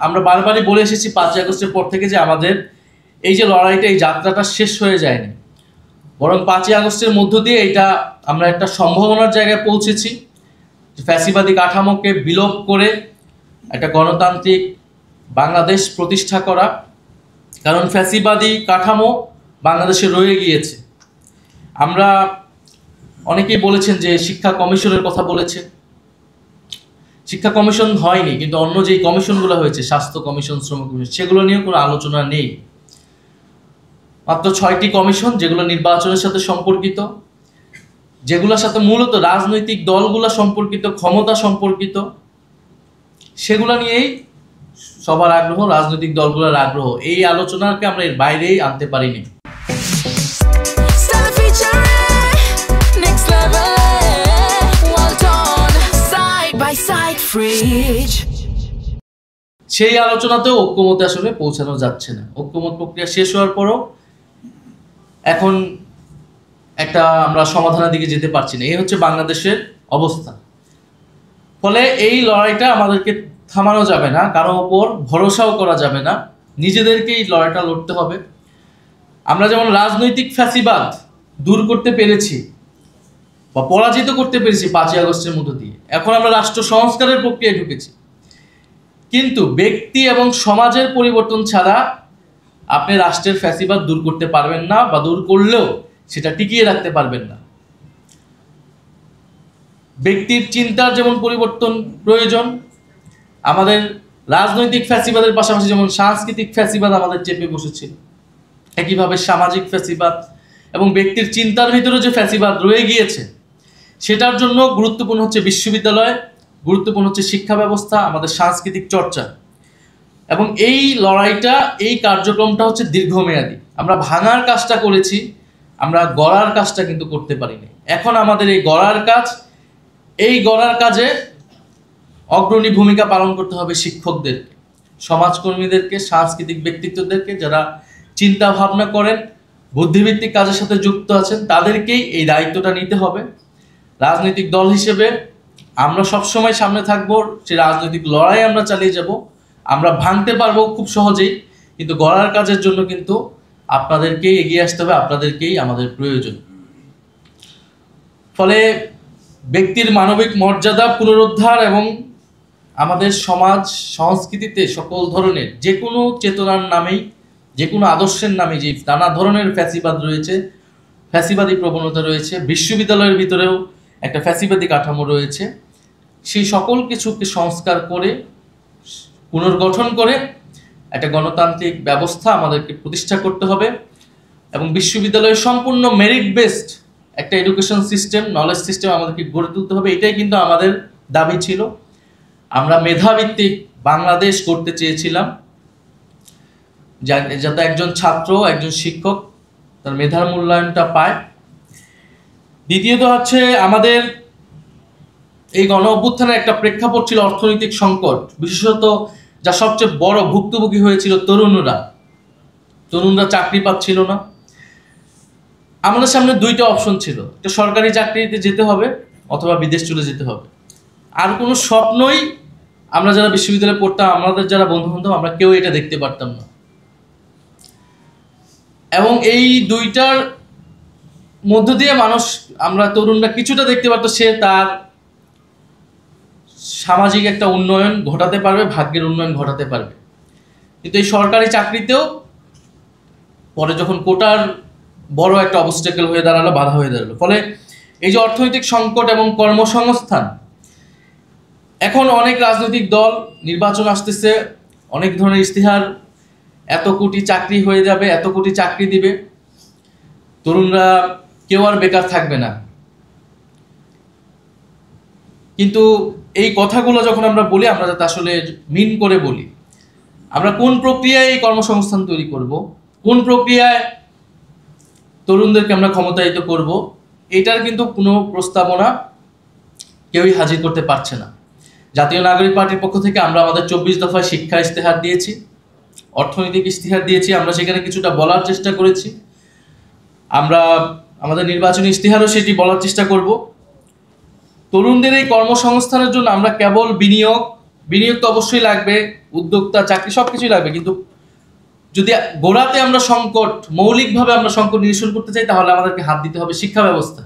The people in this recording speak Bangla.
আমরা বারবারই বলে এসেছি 5ই আগস্টের পর থেকে যে আমাদের এই যে লড়াইটা, এই যাত্রাটা শেষ হয়ে যায়নি, বরং 5ই আগস্টের মধ্য দিয়ে এটা আমরা একটা সম্ভাবনার জায়গায় পৌঁছেছি, ফ্যাসিবাদী কাঠামোকে বিলোপ করে একটা গণতান্ত্রিক বাংলাদেশ প্রতিষ্ঠা করা। কারণ ফ্যাসিবাদী কাঠামো বাংলাদেশে রয়ে গিয়েছে। আমরা অনেকেই বলেছেন যে শিক্ষা কমিশনের কথা বলেছে, শিক্ষা কমিশন হয়নি, কিন্তু অন্য যেই কমিশনগুলো হয়েছে, স্বাস্থ্য কমিশন, শ্রম কমিশন, সেগুলো নিয়েও কোনো আলোচনা নেই। মাত্র 6টি কমিশন যেগুলো নির্বাচনের সাথে সম্পর্কিত, যেগুলোর সাথে মূলত রাজনৈতিক দলগুলো সম্পর্কিত, ক্ষমতা সম্পর্কিত, সেগুলো নিয়েই সবার আগ্রহ, রাজনৈতিক দলগুলোর আগ্রহ। এই আলোচনাকে আমরা এর বাইরেই আনতে পারিনি। সেই আলোচনাতেও ঐক্যমতে আসলে পৌঁছানো যাচ্ছে না। ঐক্যমত প্রক্রিয়া শেষ হওয়ার পরও এখন একটা আমরা সমাধানের দিকে যেতে পারছি না। এই হচ্ছে বাংলাদেশের অবস্থা। ফলে এই লড়াইটা আমাদেরকে থামানো যাবে না, কারো ওপর ভরসাও করা যাবে না, নিজেদেরকে এই লড়াইটা লড়তে হবে। আমরা যেমন রাজনৈতিক ফ্যাসিবাদ দূর করতে পেরেছি বা পরাজিত করতে পেরেছি 5ই আগস্টের মধ্য দিয়ে, এখন আমরা রাষ্ট্র সংস্কারের প্রক্রিয়ায় ঢুকেছি। কিন্তু ব্যক্তি এবং সমাজের পরিবর্তন ছাড়া আপনি রাষ্ট্রের ফ্যাসিবাদ দূর করতে পারবেন না, বা দূর করলেও সেটা টিকিয়ে রাখতে পারবেন না। ব্যক্তির চিন্তার যেমন পরিবর্তন প্রয়োজন, আমাদের রাজনৈতিক ফ্যাসিবাদের পাশাপাশি যেমন সাংস্কৃতিক ফ্যাসিবাদ আমাদের চেপে বসেছিল, একইভাবে সামাজিক ফ্যাসিবাদ এবং ব্যক্তির চিন্তার ভিতরে যে ফ্যাসিবাদ রয়ে গিয়েছে, সেটার জন্য গুরুত্বপূর্ণ হচ্ছে বিশ্ববিদ্যালয়, গুরুত্বপূর্ণ হচ্ছে শিক্ষা ব্যবস্থা, আমাদের সাংস্কৃতিক চর্চা। এবং এই লড়াইটা, এই কার্যক্রমটা হচ্ছে দীর্ঘমেয়াদী। আমরা ভাঙার কাজটা করেছি, আমরা গড়ার কাজটা কিন্তু করতে পারিনি। এখন আমাদের এই গড়ার কাজ, এই গড়ার কাজে অগ্রণী ভূমিকা পালন করতে হবে শিক্ষকদেরকে, সমাজকর্মীদেরকে, সাংস্কৃতিক ব্যক্তিত্বদেরকে, যারা চিন্তা ভাবনা করেন, বুদ্ধিভিত্তিক কাজের সাথে যুক্ত আছেন, তাদেরকেই এই দায়িত্বটা নিতে হবে। রাজনৈতিক দল হিসেবে আমরা সবসময় সামনে থাকবো, সেই রাজনৈতিক লড়াই আমরা চালিয়ে যাব। আমরা ভাঙতে পারবো খুব সহজেই, কিন্তু গড়ার কাজের জন্য কিন্তু আপনাদেরকেই এগিয়ে আসতে হবে, আপনাদেরকেই আমাদের প্রয়োজন। ফলে ব্যক্তির মানবিক মর্যাদা পুনরুদ্ধার এবং আমাদের সমাজ সংস্কৃতিতে সকল ধরনের যে কোনো চেতনার নামেই, যে কোনো আদর্শের নামে যে নানা ধরনের ফ্যাসিবাদ রয়েছে, ফ্যাসিবাদী প্রবণতা রয়েছে, বিশ্ববিদ্যালয়ের ভিতরেও একটা ফ্যাসিবাদী কাঠামো রয়েছে, সেই সকল কিছুকে সংস্কার করে, পুনর্গঠন করে একটা গণতান্ত্রিক ব্যবস্থা আমাদেরকে প্রতিষ্ঠা করতে হবে। এবং বিশ্ববিদ্যালয়ের সম্পূর্ণ মেরিট বেসড একটা এডুকেশন সিস্টেম, নলেজ সিস্টেম আমাদেরকে গড়ে তুলতে হবে। এটাই কিন্তু আমাদের দাবি ছিল। আমরা মেধাভিত্তিক বাংলাদেশ করতে চেয়েছিলাম, যাতে একজন ছাত্র, একজন শিক্ষক তার মেধার মূল্যায়নটা পায়। দ্বিতীয়ত হচ্ছে, আমাদের এই গণ অভ্যুত্থানের একটা প্রেক্ষাপট ছিল অর্থনৈতিক সংকট, বিশেষত যা সবচেয়ে বড় ভুক্তভোগী হয়েছিল তরুণরা চাকরি পাচ্ছিল না। আমাদের সামনে 2টা অপশন ছিল, একটা সরকারি চাকরিতে যেতে হবে অথবা বিদেশ চলে যেতে হবে। আর কোনো স্বপ্নই আমরা যারা বিশ্ববিদ্যালয়ে পড়তাম, আমাদের যারা বন্ধু বান্ধব, আমরা কেউ এটা দেখতে পারতাম না। এবং এই 2টার মধ্য দিয়ে মানুষ, আমরা তরুণরা কিছুটা দেখতে পারতো, সে তার সামাজিক একটা উন্নয়ন ঘটাতে পারবে, ভাগ্যের উন্নয়ন ঘটাতে পারবে। কিন্তু এই সরকারি চাকরিতেও পরে যখন কোটার বড় একটা অবস্টাকেল হয়ে দাঁড়ালো, বাধা হয়ে দাঁড়ালো। ফলে এই যে অর্থনৈতিক সংকট এবং কর্মসংস্থান, এখন অনেক রাজনৈতিক দল, নির্বাচন আসতেছে, অনেক ধরনের ইশতেহার, এত কোটি চাকরি হয়ে যাবে, এত কোটি চাকরি দিবে, তরুণরা কেউ আর বেকার থাকবে না। কিন্তু এই কথাগুলো যখন আমরা বলি, আমরা যাতে আসলে মিন করে বলি, আমরা কোন প্রক্রিয়ায় এই কর্মসংস্থান তৈরি করব, কোন প্রক্রিয়ায় তরুণদেরকে আমরা ক্ষমতায়িত করব, এটার কিন্তু কোনো প্রস্তাবনা কেউই হাজির করতে পারছে না। জাতীয় নাগরিক পার্টির পক্ষ থেকে আমরা আমাদের 24 দফায় শিক্ষা ইশতেহার দিয়েছি, অর্থনৈতিক ইশতেহার দিয়েছি, আমরা সেখানে কিছুটা বলার চেষ্টা করেছি। আমরা আমাদের নির্বাচনী ইশতেহারও সেটি বলার চেষ্টা করব। তরুণদের এই কর্মসংস্থানের জন্য আমরা কেবল বিনিয়োগ, বিনিয়োগ তো অবশ্যই লাগবে, উদ্যোক্তা, চাকরি সবকিছুই লাগবে, কিন্তু যদি গোড়াতে আমরা সংকট, মৌলিকভাবে আমরা সংকট নিরসন করতে চাই, তাহলে আমাদেরকে হাত দিতে হবে শিক্ষা ব্যবস্থা।